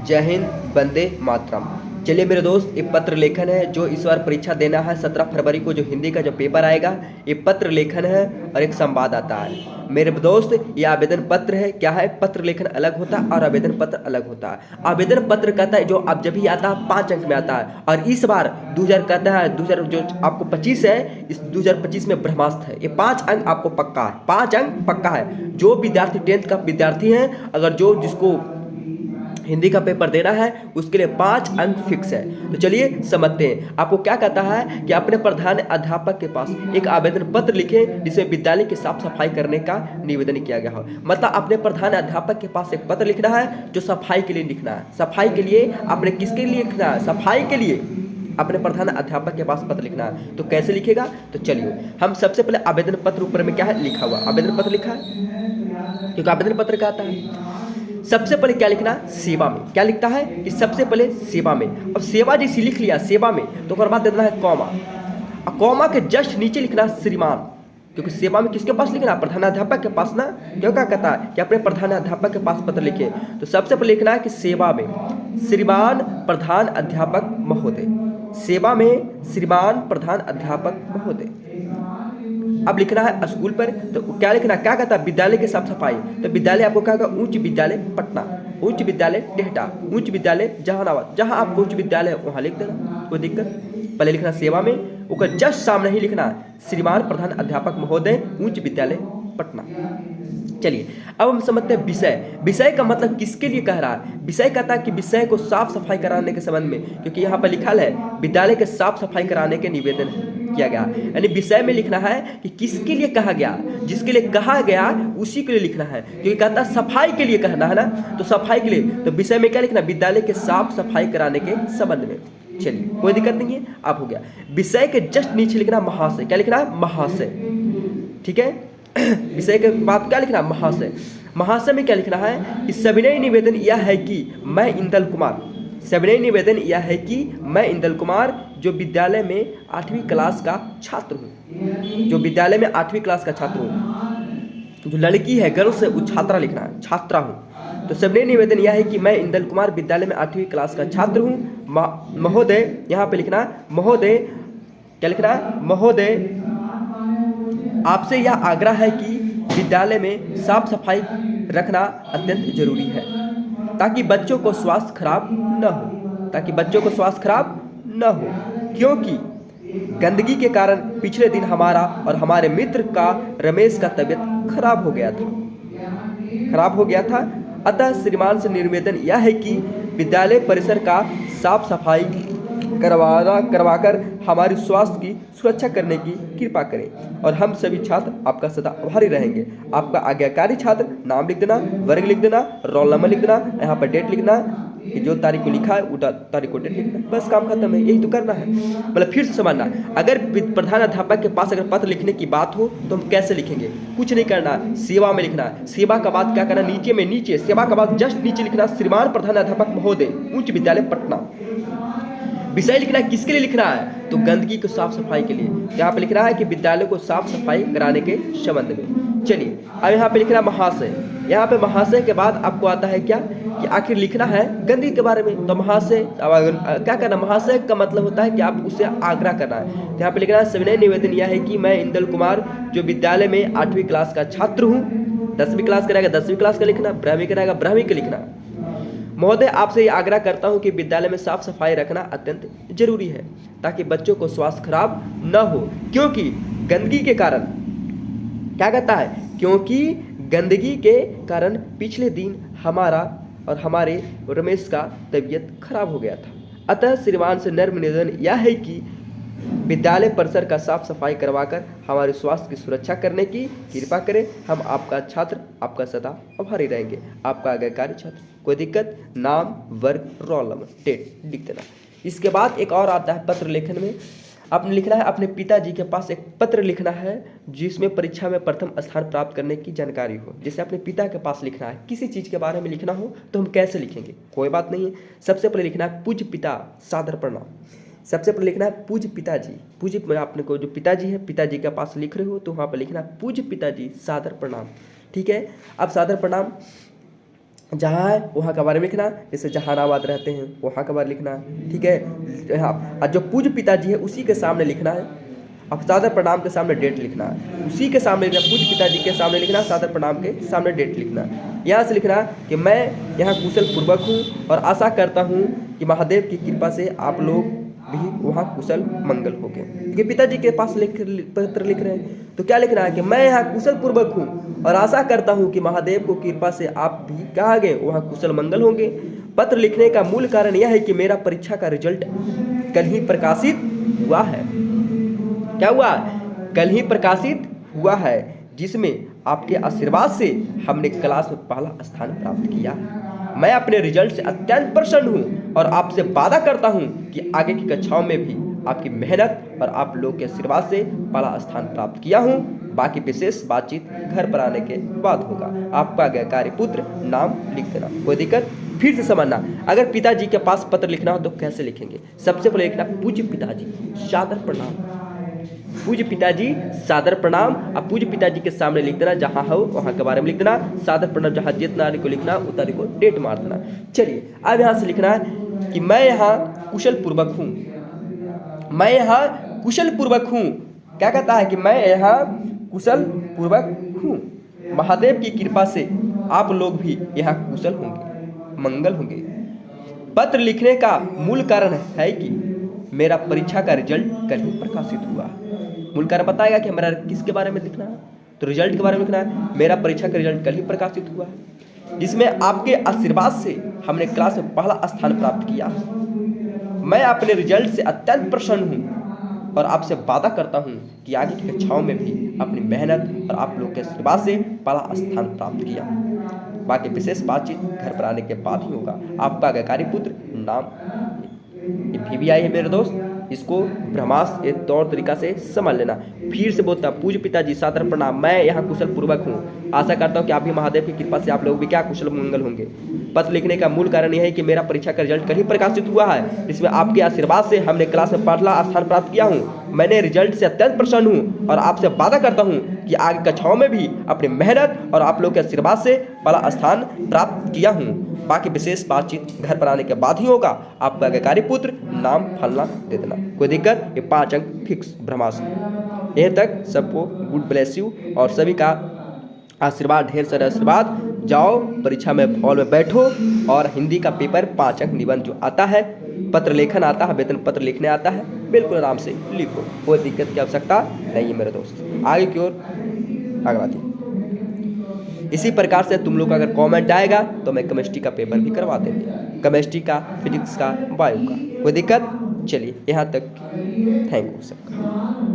जय हिंद, वंदे मातरम। चलिए मेरे दोस्त, ये पत्र लेखन है जो इस बार परीक्षा देना है 17 फरवरी को, जो हिंदी का जो पेपर आएगा, ये पत्र लेखन है और एक संवाद आता है। मेरे दोस्त, ये आवेदन पत्र है। क्या है? पत्र लेखन अलग होता है और आवेदन पत्र अलग होता है। आवेदन पत्र कहता है जो अब जब भी आता है 5 अंक में आता है, और इस बार 2000 कहता है 2000 जो आपको 25 है, इस 2025 में ब्रह्मास्त्र है। ये 5 अंक आपको पक्का है, 5 अंक पक्का है। जो विद्यार्थी 10th का विद्यार्थी है, अगर जो जिसको हिंदी का पेपर देना है, उसके लिए 5 अंक फिक्स है। तो चलिए समझते हैं। आपको क्या कहता है कि अपने प्रधान अध्यापक के पास एक आवेदन पत्र लिखें जिसमें विद्यालय की साफ सफाई करने का निवेदन किया गया हो। मतलब अपने प्रधान अध्यापक के पास एक पत्र लिखना है जो सफाई के लिए लिखना है। सफाई के लिए आपने किसके लिए लिखना है? सफाई के लिए अपने प्रधान अध्यापक के पास पत्र लिखना है। तो कैसे लिखेगा? तो चलिए हम सबसे पहले आवेदन पत्र ऊपर में क्या है लिखा हुआ, आवेदन पत्र लिखा है, क्योंकि आवेदन पत्र क्या आता है। सबसे पहले क्या लिखना? सेवा में। क्या लिखता है कि सबसे पहले सेवा में। अब सेवा जैसी लिख लिया सेवा में, तो उसके बाद देना है कॉमा, और कॉमा के जस्ट नीचे लिखना श्रीमान, क्योंकि सेवा में किसके पास लिखना? प्रधानाध्यापक के पास ना। क्यों क्या कहता है कि अपने प्रधानाध्यापक के पास पत्र लिखे। तो सबसे पहले लिखना है कि सेवा में श्रीमान प्रधान अध्यापक महोदय, सेवा में श्रीमान प्रधान अध्यापक महोदय। अब लिखना है स्कूल पर, तो क्या लिखना? क्या कहता है? विद्यालय की साफ सफाई। तो विद्यालय आपको क्या होगा? उच्च विद्यालय पटना, उच्च विद्यालय टेहटा, उच्च विद्यालय जहानाबाद। जहां आपको उच्च विद्यालय है वहां लिख देना, कोई दिक्कत। पहले लिखना सेवा में, उसका जस्ट सामने ही लिखना श्रीमान प्रधान अध्यापक महोदय उच्च विद्यालय पटना। चलिए अब हम समझते हैं विषय। विषय का मतलब किसके लिए कह रहा है? विषय कहता है कि विषय को साफ सफाई कराने के संबंध में, क्योंकि यहाँ पर लिखा है विद्यालय के साफ सफाई कराने के निवेदन किया गया। यानी विषय में लिखना है कि किसके लिए कहा गया, जिसके लिए कहा गया उसी के लिए लिखना है, क्योंकि कहता है सफाई के लिए कहना है ना, तो सफाई के लिए। तो विषय में क्या लिखना? विद्यालय के साफ सफाई कराने के संबंध में। चलिए कोई दिक्कत नहीं है, आप हो गया। विषय के जस्ट नीचे लिखना महाशय। क्या लिखना है? महाशय। ठीक है, विषय के बाद क्या लिखना? महाशय। महाशय में क्या लिखना है कि सविनय निवेदन यह है कि मैं इंदल कुमार, सविनय निवेदन यह है कि मैं इंदल कुमार जो विद्यालय में 8वीं क्लास का छात्र हूँ, जो विद्यालय में 8वीं क्लास का छात्र हूँ। जो लड़की है गर्ल्स है वो छात्रा लिखना है, छात्रा हूँ। तो सविनय निवेदन यह है कि मैं इंदल कुमार विद्यालय में 8वीं क्लास का छात्र हूँ। महोदय, यहाँ पे लिखना महोदय। क्या लिखना है? महोदय आपसे यह आग्रह है कि विद्यालय में साफ सफाई रखना अत्यंत जरूरी है, ताकि बच्चों को स्वास्थ्य खराब न हो, ताकि बच्चों को स्वास्थ्य खराब न हो, क्योंकि गंदगी के कारण पिछले दिन हमारा और हमारे मित्र का रमेश का तबीयत खराब हो गया था। अतः श्रीमान से निवेदन यह है कि विद्यालय परिसर का साफ सफाई करवाकर हमारी स्वास्थ्य की सुरक्षा करने की कृपा करें, और हम सभी छात्र आपका सदा आभारी रहेंगे। आपका आज्ञाकारी छात्र, नाम लिख देना, वर्ग लिख देना, रोल नंबर लिख देना, यहाँ पर डेट लिखना, कि जो तारीख को लिखा है वो तारीख को डेट लिखना, बस काम खत्म है। यही तो करना है। मतलब फिर से समझना, अगर प्रधान अध्यापक के पास अगर पत्र लिखने की बात हो तो हम कैसे लिखेंगे? कुछ नहीं करना, सेवा में लिखना। सेवा का बाद क्या करना? नीचे सेवा का बाद जस्ट नीचे लिखना श्रीमान प्रधान अध्यापक महोदय उच्च विद्यालय पटना। विषय लिखना है, किसके लिए लिखना है? तो गंदगी को साफ सफाई के लिए। यहाँ पे लिखना है कि विद्यालय को साफ सफाई कराने के संबंध में। चलिए अब यहाँ पे लिखना महाशय। यहाँ पे महाशय के बाद आपको आता है क्या कि आखिर लिखना है गंदगी के बारे में। तो महाशय क्या करना? महाशय का मतलब होता है कि आप उसे आग्रह करना है। तो यहाँ पे लिखना है सविनय निवेदन यह है कि मैं इंदल कुमार जो विद्यालय में 8वीं क्लास का छात्र हूँ। 10वीं क्लास का रहेगा 10वीं क्लास का लिखना, ब्राह्मी का रहेगा ब्राह्मी का लिखना। महोदय आपसे ये आग्रह करता हूं कि विद्यालय में साफ सफाई रखना अत्यंत जरूरी है, ताकि बच्चों को स्वास्थ्य खराब न हो, क्योंकि गंदगी के कारण। क्या कहता है? क्योंकि गंदगी के कारण पिछले दिन हमारा और हमारे रमेश का तबीयत खराब हो गया था। अतः श्रीमान से नम्र निवेदन यह है कि विद्यालय परिसर का साफ सफाई करवाकर हमारे स्वास्थ्य की सुरक्षा करने की कृपा करें। हम आपका छात्र आपका सदा आभारी रहेंगे। आपका आज्ञाकारी छात्र। कोई दिक्कत? नाम, वर्ग, रोल नंबर, डेट लिख देना। इसके बाद एक और आता है पत्र लेखन में। आपने लिखना है अपने पिताजी के पास एक पत्र लिखना है जिसमें परीक्षा में प्रथम स्थान प्राप्त करने की जानकारी हो। जैसे अपने पिता के पास लिखना है, किसी चीज़ के बारे में लिखना हो तो हम कैसे लिखेंगे? कोई बात नहीं है। सबसे पहले लिखना है पूज्य पिता सादर प्रणाम। सबसे पहले लिखना है पूज्य पिताजी। पूज्य आपने को जो पिताजी है, पिताजी के पास लिख रहे हो तो वहाँ पर लिखना है पूज्य पिताजी सादर प्रणाम। ठीक है, अब सादर प्रणाम जहाँ है वहाँ का बारे में लिखना, जैसे जहानाबाद रहते हैं वहाँ का बारे में लिखना, ठीक है। और जो पूज्य पिताजी है उसी के सामने लिखना है। अब सादर प्रणाम के सामने डेट लिखना है, उसी के सामने लिखना, पूज्य पिताजी के सामने लिखना, सादर प्रणाम के सामने डेट लिखना। यहाँ से लिखना कि मैं यहाँ कुशल पूर्वक हूँ और आशा करता हूँ कि महादेव की कृपा से आप लोग भी वहाँ कुशल मंगल हो गए। क्योंकि पिताजी के पास पत्र लिख रहे हैं, तो क्या लिखना है कि मैं यहाँ कुशल पूर्वक हूँ और आशा करता हूँ कि महादेव को कृपा से आप भी कहाँ गए वहाँ कुशल मंगल होंगे। पत्र लिखने का मूल कारण यह है कि मेरा परीक्षा का रिजल्ट कल ही प्रकाशित हुआ है। क्या हुआ? कल ही प्रकाशित हुआ है, जिसमें आपके आशीर्वाद से हमने क्लास में पहला स्थान प्राप्त किया। मैं अपने रिजल्ट से अत्यंत प्रसन्न हूँ और आपसे वादा करता हूँ कि आगे की कक्षाओं में भी आपकी मेहनत और आप लोग के आशीर्वाद से पहला स्थान प्राप्त किया हूँ। बाकी विशेष बातचीत घर पर आने के बाद होगा। आपका आज्ञाकारी पुत्र नाम लिख देना। कोई दिक्कत? फिर से समझना, अगर पिताजी के पास पत्र लिखना हो तो कैसे लिखेंगे? सबसे पहले लिखना पूज्य पिताजी सादर प्रणाम, पूज्य पिताजी सादर प्रणाम। अब पूज्य पिताजी के सामने लिख देना, जहाँ हो वहाँ के बारे में लिख देना, सादर प्रणाम। जहाँ जितना को लिखना उतना को डेट मार देना। चलिए अब यहाँ से लिखना है कि मैं यहाँ कुशल पूर्वक हूँ, मैं यहाँ कुशल पूर्वक हूँ। क्या कहता है कि मैं यहाँ कुशल पूर्वक हूँ, महादेव की कृपा से आप लोग भी यहाँ कुशल होंगे, मंगल होंगे। पत्र लिखने का मूल कारण है कि मेरा परीक्षा का रिजल्ट कल ही प्रकाशित हुआ। मूल कारण बताएगा कि हमारा किसके बारे में लिखना है, तो रिजल्ट के बारे में लिखना है। मेरा परीक्षा का रिजल्ट कल ही प्रकाशित हुआ है, जिसमें आपके आशीर्वाद से हमने क्लास में पहला स्थान प्राप्त किया। मैं अपने रिजल्ट से अत्यंत प्रसन्न हूँ और आपसे वादा करता हूँ कि आगे की कक्षाओं में भी अपनी मेहनत और आप लोग के आशीर्वाद से पहला स्थान प्राप्त किया। बाकी विशेष बातचीत घर पर आने के बाद ही होगा। आपका आज्ञाकारी पुत्र नाम। ये VBI है मेरे दोस्त, इसको ब्रह्मास्त्र के तौर तरीका से समझ लेना। फिर से बोलता, पूज्य पिताजी सादर प्रणाम, मैं यहाँ कुशल पूर्वक हूँ। आशा करता हूँ कि आप भी महादेव की कृपा से आप लोग भी क्या कुशल मंगल होंगे। पत्र लिखने का मूल कारण यह है कि मेरा परीक्षा का रिजल्ट कल ही प्रकाशित हुआ है, जिसमें आपके आशीर्वाद से हमने क्लास में पहला स्थान प्राप्त किया हूँ। मैंने रिजल्ट से अत्यंत प्रसन्न हूँ और आपसे वादा करता हूँ कि आगे कक्षाओं में भी अपनी मेहनत और आप लोग के आशीर्वाद से पहला स्थान प्राप्त किया हूँ। बाकी विशेष बातचीत घर पर आने के बाद ही होगा। आपका आज्ञाकारी पुत्र नाम फलना दे देना। कोई दिक्कत? ये 5 अंक फिक्स ब्रह्मास्त्र। यहीं तक सबको गुड ब्लेस यू और सभी का आशीर्वाद, ढेर सारा आशीर्वाद। जाओ परीक्षा में हॉल में बैठो और हिंदी का पेपर 5 अंक निबंध जो आता है, पत्र लेखन आता है, वेतन पत्र लिखने आता है, बिल्कुल आराम से लिखो, कोई दिक्कत की आवश्यकता नहीं है मेरे दोस्त। आगे की ओर आगे इसी प्रकार से तुम लोग का अगर कमेंट आएगा तो मैं केमिस्ट्री का पेपर भी करवा देंगे, केमिस्ट्री का, फिजिक्स का, बायो का। कोई दिक्कत? चलिए यहाँ तक, थैंक यू सबका।